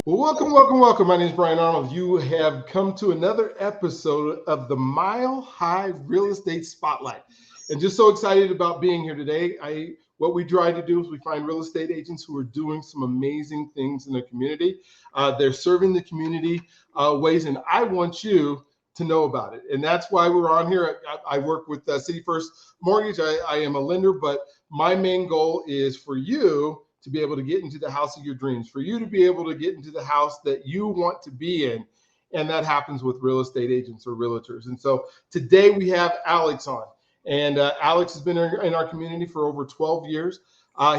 Well, welcome, welcome, welcome. My name is Brian Arnold. You have come to another episode of the Mile High Real Estate Spotlight. And just so excited about being here today. What we try to do is we find real estate agents who are doing some amazing things in the community. They're serving the community ways, and I want you to know about it. And that's why we're on here. I work with City First Mortgage. I am a lender, but my main goal is for you to be able to get into the house of your dreams, for you to be able to get into the house that you want to be in. And that happens with real estate agents or realtors. And so today we have Alex on. And Alex has been in our community for over 12 years.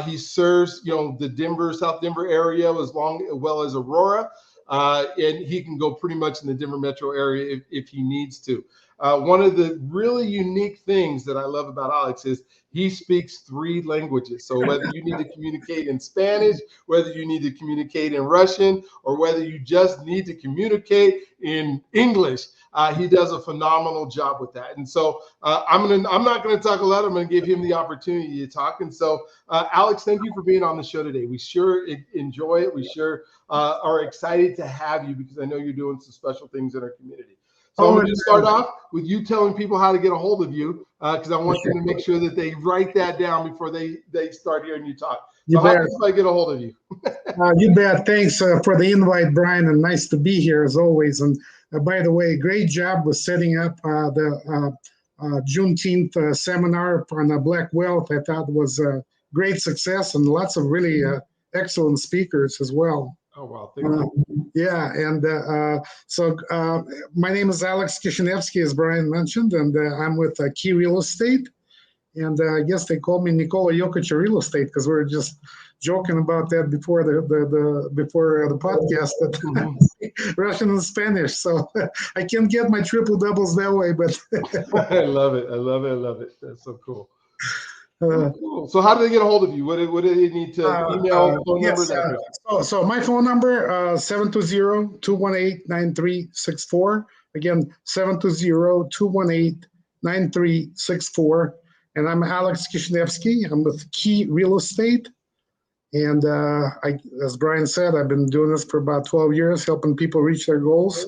He serves, the Denver, South Denver area as well as Aurora. And he can go pretty much in the Denver metro area if he needs to. One of the really unique things that I love about Alex is he speaks 3 languages. So whether you need to communicate in Spanish, whether you need to communicate in Russian, or whether you just need to communicate in English, he does a phenomenal job with that. And so I'm not going to talk a lot. I'm going to give him the opportunity to talk. And so, Alex, thank you for being on the show today. We sure enjoy it. We sure are excited to have you because I know you're doing some special things in our community. So I'm going to start off with you telling people how to get a hold of you because I want them to make sure that they write that down before they start hearing you talk. So how can I get a hold of you? You bet. Thanks for the invite, Brian, and nice to be here as always. And by the way, great job with setting up the Juneteenth seminar on Black Wealth. I thought was a great success and lots of really excellent speakers as well. Oh, wow. Thank you. Yeah. And so my name is Alex Kishinevsky, as Brian mentioned, and I'm with Key Real Estate. And I guess they call me Nikola Jokic Real Estate because we were just joking about that before the podcast, that Russian and Spanish. So I can get my triple doubles that way. But I love it. I love it. I love it. That's so cool. Cool. So how do they get a hold of you? What do they need to email, phone number? So my phone number, 720-218-9364. Again, 720-218-9364. And I'm Alex Kishinevsky. I'm with Key Real Estate. And as Brian said, I've been doing this for about 12 years, helping people reach their goals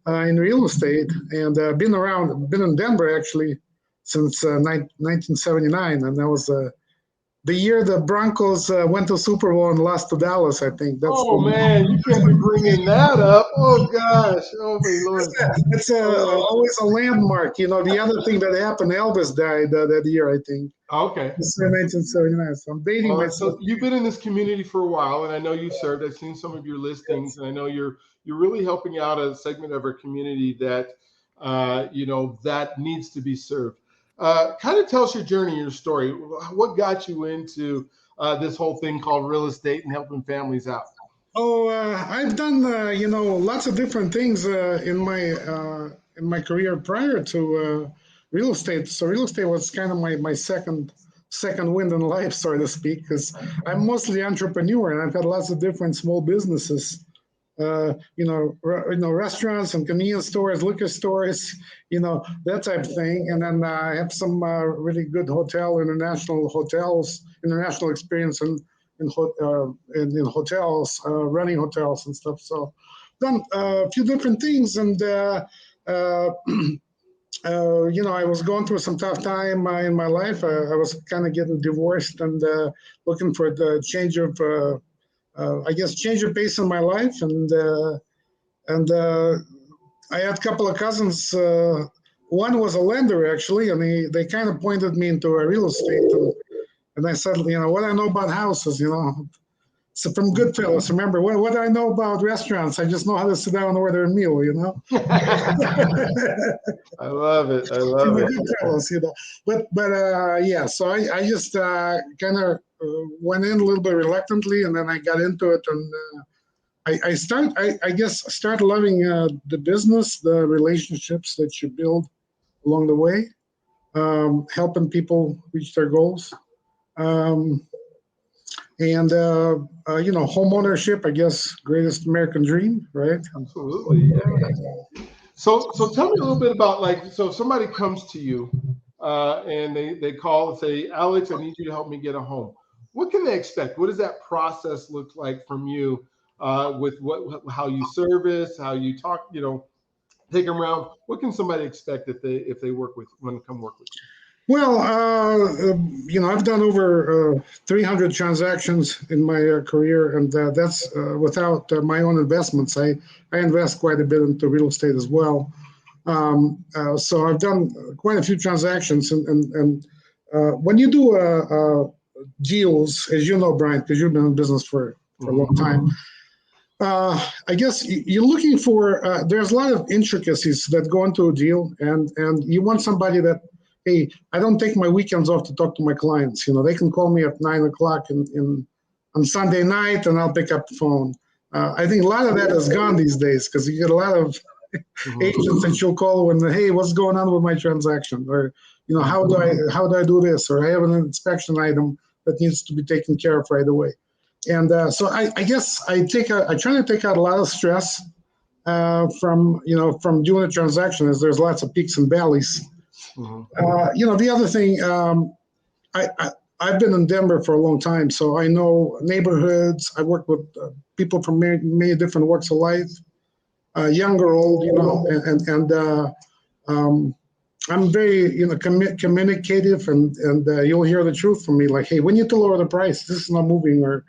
in real estate. And been in Denver actually since 1979. And that was the year the Broncos went to Super Bowl and lost to Dallas, I think. Man, you can't be bringing that up. Oh, gosh. Oh, my Lord. It's always a landmark. The other thing that happened, Elvis died that year, I think. Okay. It's 1979. So I'm dating myself. So you've been in this community for a while, and I know you served. I've seen some of your listings, and I know you're really helping out a segment of our community that, that needs to be served. Kind of tell us your journey, your story. What got you into this whole thing called real estate and helping families out? I've done lots of different things in my career prior to real estate. So real estate was kind of my second wind in life, so to speak, because I'm mostly entrepreneur and I've had lots of different small businesses. Restaurants and convenience stores, liquor stores, that type of thing. And then I have some really good international experience in hotels, running hotels and stuff. So done a few different things. And, I was going through some tough time in my life. I was kind of getting divorced and looking for the change of pace in my life, and I had a couple of cousins. One was a lender actually, and they kind of pointed me into a real estate, and I said, what I know about houses, So from Goodfellas, remember what do I know about restaurants? I just know how to sit down and order a meal, I love it. I love it. Goodfellas, yeah. So I just kind of went in a little bit reluctantly, and then I got into it, and I started loving the business, the relationships that you build along the way, helping people reach their goals. And home ownership, I guess, greatest American dream, right? Absolutely. Yeah. So tell me a little bit about, so if somebody comes to you and they call and say, Alex, I need you to help me get a home. What can they expect? What does that process look like from you with how you service, how you talk, take them around. What can somebody expect if they work with when they come work with you? Well, I've done over 300 transactions in my career, and that's without my own investments. I invest quite a bit into real estate as well. So I've done quite a few transactions, and when you do deals, as you know, Brian, because you've been in business for a long time, I guess you're looking for. There's a lot of intricacies that go into a deal, and you want somebody that, hey, I don't take my weekends off to talk to my clients. They can call me at 9 o'clock on Sunday night, and I'll pick up the phone. I think a lot of that is gone these days because you get a lot of agents that you'll call when, hey, what's going on with my transaction, or how do I do this, or I have an inspection item that needs to be taken care of right away. And so I guess I try to take out a lot of stress from doing a transaction, as there's lots of peaks and valleys. The other thing, I've been in Denver for a long time, so I know neighborhoods. I work with people from many different walks of life, young or old, and I'm very communicative, and you'll hear the truth from me, like, hey, we need to lower the price. This is not moving, or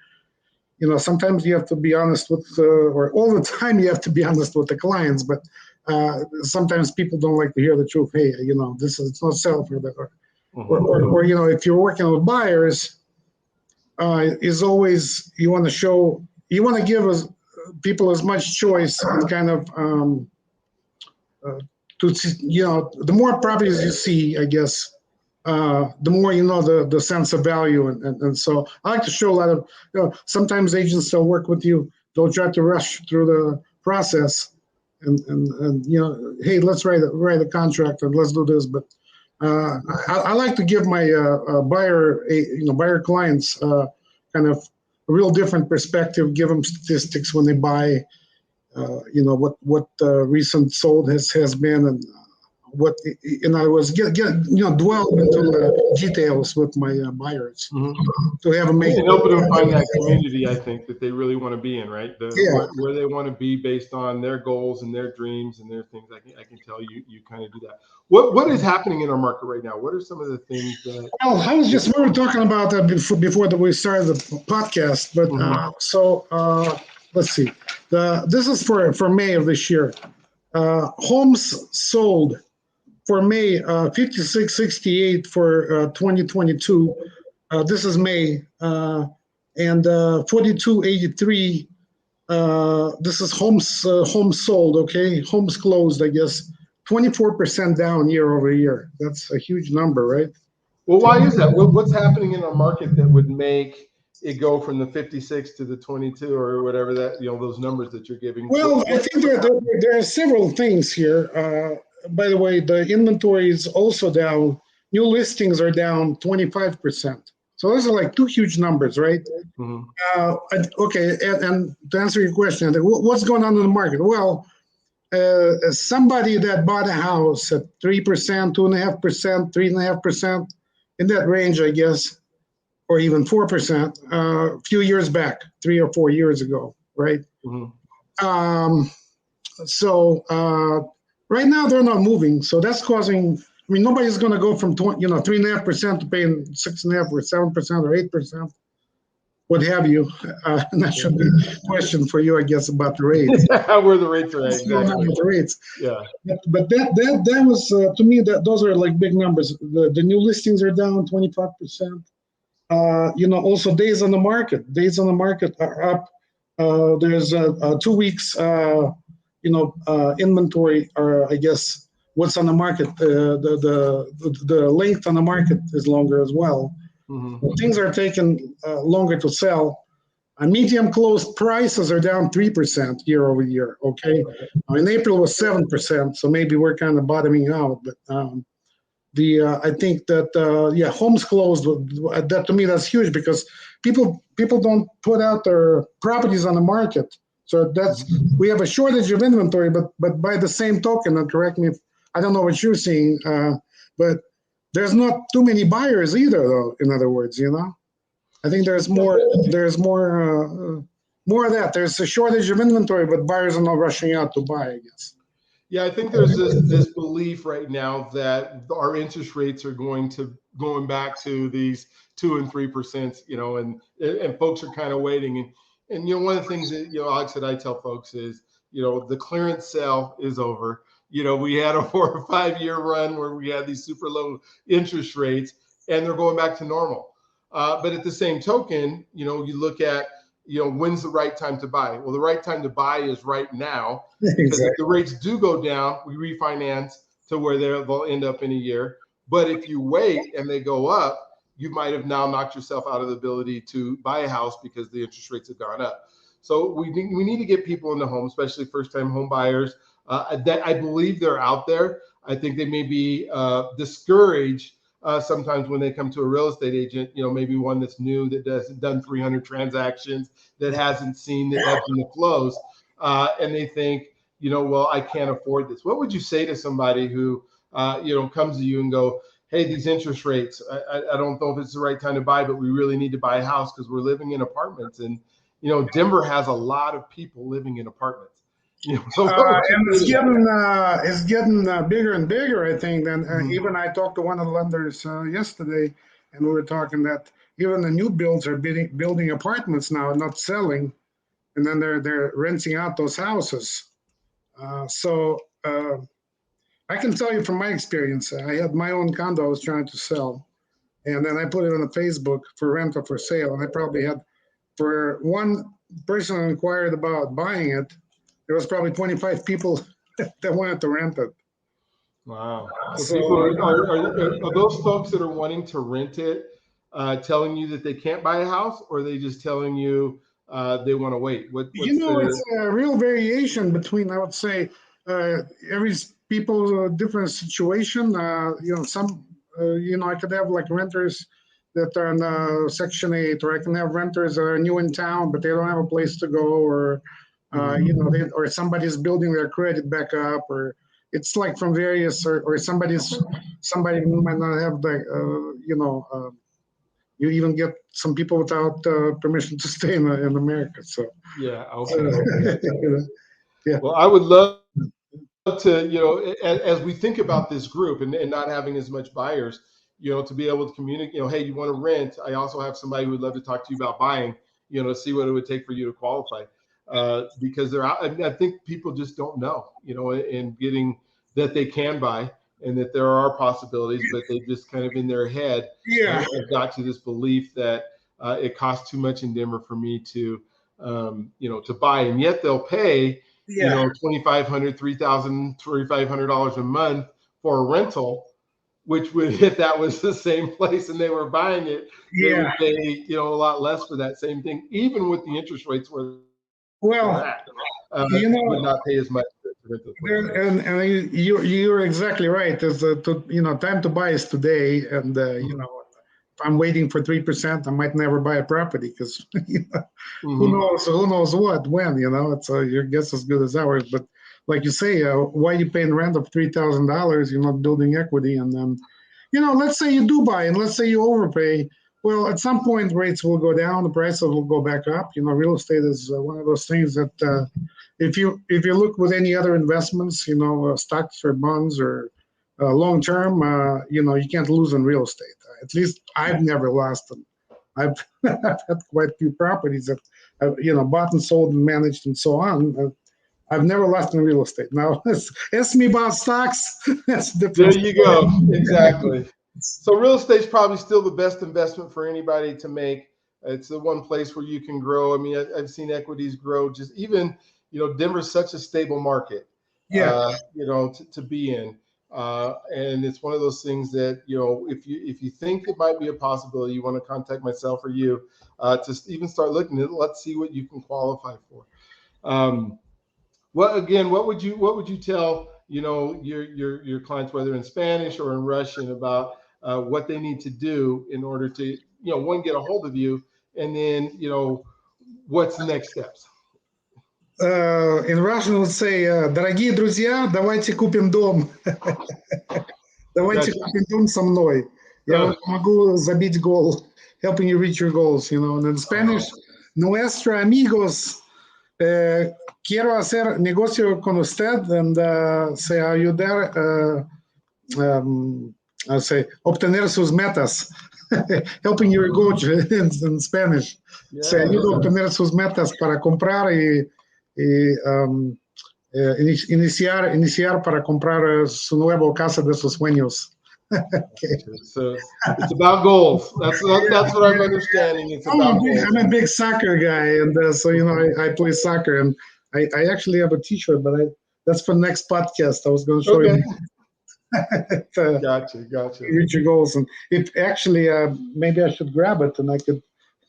sometimes you have to be honest with, or all the time you have to be honest with the clients, but sometimes people don't like to hear the truth. Hey, it's not sell for that, or if you're working with buyers, is always you want to give people as much choice, and kind of the more properties you see, I guess, the more the sense of value, and so I like to show a lot of sometimes agents will work with you, they'll try to rush through the process, and hey, let's write a contract and let's do this, but I like to give my buyer clients kind of a real different perspective, give them statistics when they buy, what recent sold has been, and what, in other words, dwell into the details with my buyers, to have them and help them find that community, I think, that they really want to be in, right? Where they want to be based on their goals and their dreams and their things. I can tell you kind of do that. What is happening in our market right now? What are some of the things that? Well, we were talking about that before that we started the podcast, but let's see. This is for May of this year. Homes sold for May, 5668 for 2022. This is May, and 4283. This is homes sold. Okay, homes closed, I guess. 24% down year over year. That's a huge number, right? Well, why is that? What's happening in our market that would make it go from the 56 to the 22 or whatever that, those numbers that you're giving? Well, I think there are several things here. By the way, the inventory is also down. New listings are down 25%. So those are like two huge numbers, right? Okay, and to answer your question, what's going on in the market? Well, somebody that bought a house at 3%, 2.5%, 3.5%, in that range, I guess, or even 4%, a few years back, 3 or 4 years ago, right? So right now they're not moving, so that's causing. I mean, nobody's going to go from 3.5% to paying 6.5% or 7% or 8%, what have you. And that should be a question for you, I guess, about the rates. Where the rates are at, exactly. The rates. Yeah. But that was to me, that those are like big numbers. The new listings are down 25%. Also days on the market. Days on the market are up. There's 2 weeks. Inventory, or I guess what's on the market. The length on the market is longer as well. Things are taking longer to sell. Medium closed prices are down 3% year over year. Okay, in April was 7%, so maybe we're kind of bottoming out. But I think that homes closed. That to me, that's huge, because people don't put out their properties on the market. So we have a shortage of inventory. But by the same token, and correct me if I don't know what you're seeing, but there's not too many buyers either, though. In other words, I think there's more more of that. There's a shortage of inventory, but buyers are not rushing out to buy, I guess. Yeah, I think there's this belief right now that our interest rates are going back to these 2 and 3%, and folks are kind of waiting. And one of the things that Alex, that I tell folks is, the clearance sale is over. We had a 4 or 5 year run where we had these super low interest rates, and they're going back to normal. But at the same token, you look at when's the right time to buy? Well, the right time to buy is right now, because if the rates do go down, we refinance to where they'll end up in a year. But if you wait and they go up, you might have now knocked yourself out of the ability to buy a house because the interest rates have gone up. So we need to get people in the home, especially first-time home buyers. That I believe they're out there. I think they may be discouraged sometimes when they come to a real estate agent, maybe one that's new, that hasn't done 300 transactions, that hasn't seen the ebbs and the flows, and they think, well, I can't afford this. What would you say to somebody who, comes to you and go, hey, these interest rates, I don't know if it's the right time to buy, but we really need to buy a house because we're living in apartments. And, Denver has a lot of people living in apartments. So and it's getting bigger and bigger, I think. Then even I talked to one of the lenders yesterday, and we were talking that even the new builds are building apartments now, not selling, and then they're renting out those houses. So I can tell you from my experience, I had my own condo I was trying to sell, and then I put it on Facebook for rent or for sale, and I probably had, for one person who inquired about buying it, there was probably 25 people that wanted to rent it. Wow. So people are those folks that are wanting to rent it telling you that they can't buy a house, or are they just telling you they want to wait? It's a real variation between, I would say, every people's different situation. Some, I could have like renters that are in Section 8, or I can have renters that are new in town, but they don't have a place to go, or or somebody's building their credit back up, or it's like from various, or somebody might not have the, you even get some people without permission to stay in America. So yeah, okay. Yeah. Well, I would love to, as we think about this group and not having as much buyers, to be able to communicate, hey, you want to rent? I also have somebody who would love to talk to you about buying, to see what it would take for you to qualify. Because they're out. I think people just don't know, and getting that they can buy and that there are possibilities, but they just kind of in their head have got to this belief that it costs too much in Denver for me to, to buy, and yet they'll pay, $2,500, $3,000, $2,500 a month for a rental, which would, if that was the same place and they were buying it, they would pay, a lot less for that same thing, even with the interest rates where would not pay as much. And you're exactly right. There's time to buy is today, and if I'm waiting for 3%, I might never buy a property because who knows when. It's your guess as good as ours. But like you say, why are you paying rent of $3,000? You're not building equity, and then let's say you do buy, and let's say you overpay. Well, at some point, rates will go down, the prices will go back up. Real estate is one of those things that if you look with any other investments, stocks or bonds or long term, you can't lose in real estate. At least I've never lost them. I've had quite a few properties that I've, bought and sold and managed and so on. I've never lost in real estate. Now, ask me about stocks. That's different. There you go. Exactly. So real estate's probably still the best investment for anybody to make. It's the one place where you can grow. I mean, I've seen equities grow. Just even, Denver's such a stable market, to be in. And it's one of those things that, if you think it might be a possibility, you want to contact myself or you to even start looking at it. Let's see what you can qualify for. What would you tell, your clients, whether in Spanish or in Russian, about what they need to do in order to, one, get a hold of you, and then, what's the next steps? In Russian, would say, дорогие друзья, давайте купим дом. Давайте купим дом со мной. Я могу забить гол, helping you reach your goals, And in Spanish, nuestro amigos, quiero hacer negocio con usted and se ayudar obtener sus metas. Helping your coach in Spanish. Yeah. Se ayuda a obtener sus metas para comprar iniciar para comprar su nuevo casa de sus sueños. Okay. So it's about goals. That's what I'm understanding. It's about goals. I'm a big soccer guy, and so I play soccer, and I actually have a T-shirt, but that's for the next podcast. I was going to show you. Gotcha. Reach your goals, and it actually maybe I should grab it, and I could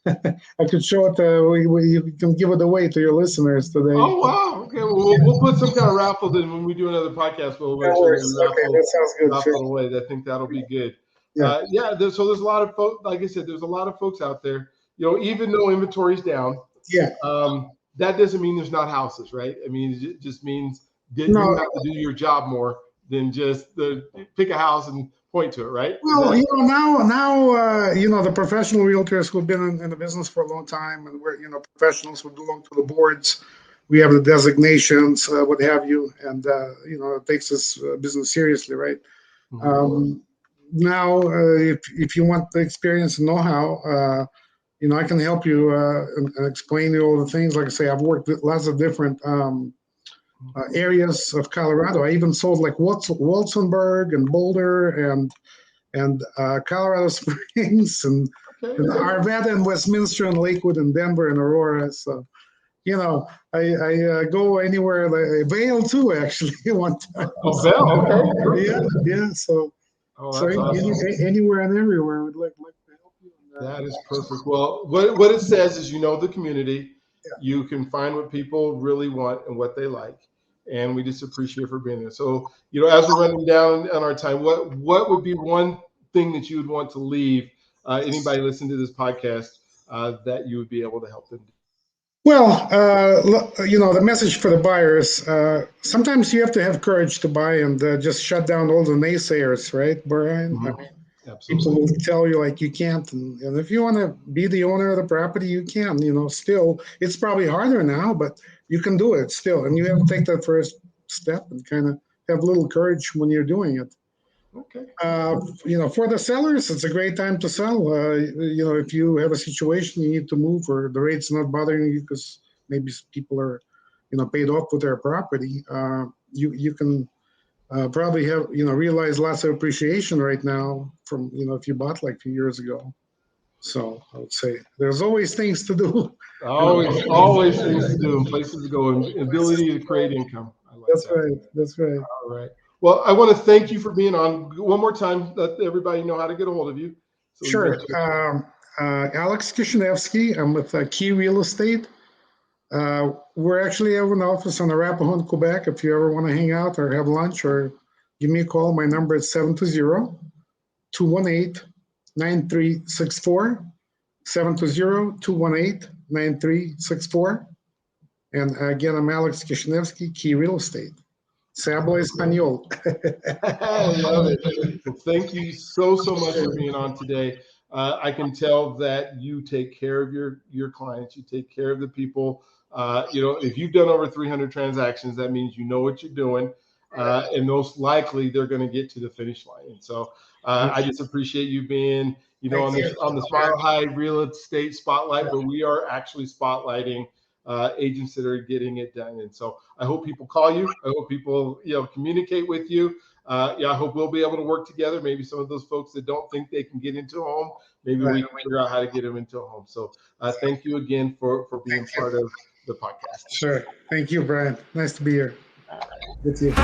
I could show it. You can give it away to your listeners today. Oh wow! Okay, well, we'll put some kind of raffle in when we do another podcast. We'll that works. Okay, that sounds good. Raffle away. I think that'll be good. Yeah. There's a lot of folks. Like I said, there's a lot of folks out there. Even though inventory's down, that doesn't mean there's not houses, right? I mean, it just means that you have to do your job more than just pick a house and point to it, right? Well, now the professional realtors who've been in the business for a long time, and we're professionals who belong to the boards. We have the designations, what have you, and it takes this business seriously, right? Mm-hmm. Now, if you want the experience and know-how, I can help you and explain you all the things. Like I say, I've worked with lots of different areas of Colorado. I even sold like Walsenburg and Boulder and Colorado Springs and Arvada and Westminster and Lakewood and Denver and Aurora. So, I go anywhere. Vail too, actually, one time. Oh, Vail, okay. Yeah. So, awesome. Anywhere and everywhere, I would like to help you. That is perfect. Well, what it says is, the community. Yeah. You can find what people really want and what they like. And we just appreciate for being there. So, as we're running down on our time, what would be one thing that you would want to leave anybody listening to this podcast that you would be able to help them do? Well, the message for the buyers, sometimes you have to have courage to buy and just shut down all the naysayers, right, Brian? Mm-hmm. I mean, absolutely. People will tell you like you can't, and if you want to be the owner of the property, you can. Still, it's probably harder now, but you can do it still, and you have to take that first step and kind of have a little courage when you're doing it. Okay. For the sellers, it's a great time to sell. If you have a situation you need to move or the rate's not bothering you because maybe people are, paid off with their property, you can probably have, realize lots of appreciation right now from, if you bought like a few years ago. So I would say there's always things to do. Always things to do and places to go and ability to create income. I like That's right. All right. Well, I want to thank you for being on one more time. Let everybody know how to get a hold of you. So sure. Alex Kishinevsky. I'm with Key Real Estate. We're actually have an office on Arapahoe, Quebec. If you ever want to hang out or have lunch or give me a call, my number is 720-218-9364. 720-218-9364. And again, I'm Alex Kishinevsky, Key Real Estate. Se habla español. I love it. Well, thank you so much for being on today. I can tell that you take care of your clients. You take care of the people. If you've done over 300 transactions, that means you know what you're doing. And most likely they're going to get to the finish line. And so I just appreciate you being, on the Smile High Real Estate Spotlight, where we are actually spotlighting agents that are getting it done. And so I hope people call you. I hope people, communicate with you. I hope we'll be able to work together. Maybe some of those folks that don't think they can get into a home, maybe we can figure out how to get them into a home. So thank you again for being part of the podcast. Sure. Thank you, Brian. Nice to be here with you.